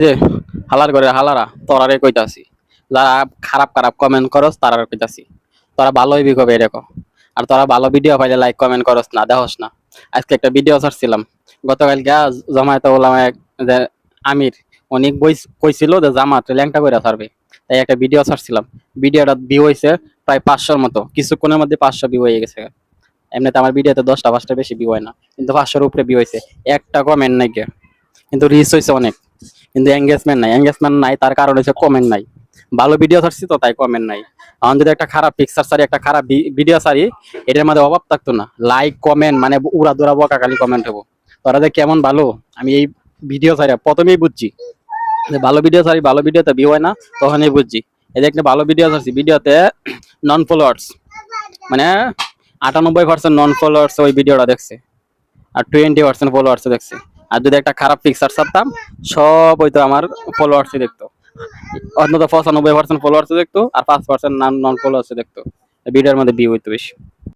যে হালার করে হালারা তোরারে কইতাছি, যারা খারাপ খারাপ কমেন্ট করস তারারে কইতাছি, তোরা ভালো হইবি কবে এরকম। আর তোরা ভালো ভিডিও পাইলে লাইক কমেন্ট করস না, দেখোস না। আজকে একটা ভিডিও ছাড়ছিলাম গতকালকে, জামায়াতে উলামা যে আমির অনেক বই কইছিল যে জামাত ল্যাংটা কইরা ছাড়বে, তাই একটা ভিডিও ছাড়ছিলাম। ভিডিওটা ভিউ হয়েছে প্রায় 500-র মতো, কিছুক্ষণের মধ্যে 500 ভিউ হয়ে গেছে। এমনিতে আমার ভিডিওতে 10টা 5টা বেশি ভিউ হয় না, কিন্তু 500-র উপরে ভিউ হয়েছে। একটা কমেন্ট নাই গে, কিন্তু রিচ হয়েছে অনেক, কিন্তু এঙ্গেজমেন্ট নাই তার কারণ হচ্ছে কমেন্ট নাই। ভালো ভিডিও ছাড়ছি তো তাই কমেন্ট নাই। এখন যদি একটা খারাপ পিকচার সারি, একটা খারাপ ভিডিও সারি, এটার মধ্যে অভাব থাকতো না, লাইক কমেন্ট মানে উড়া দুরা বকাখালি কমেন্ট হবো। তোরা যে কেমন ভালো, আমি এই ভিডিও সারি প্রথমেই বুঝছি যে ভালো ভিডিও সারি, ভালো ভিডিওতে ভিউ হয় না, তখনই বুঝছি। এই যে একটা ভালো ভিডিও ছাড়ছি, ভিডিওতে নন ফলোয়ার্স মানে 98% নন ফলোয়ার্স ওই ভিডিওটা দেখছে, আর 20% ফলোয়ার্স দেখছে। আর যদি একটা খারাপ পিকচার ছাড়তাম, সব হয়তো আমার ফলোয়ার্সই দেখতো, অন্তত 95% ফলোয়ার্স দেখতো, আর 5% নন ফলোয়ার্স দেখতো। ভিডিওর মধ্যে ভিউ হইতো বেশি।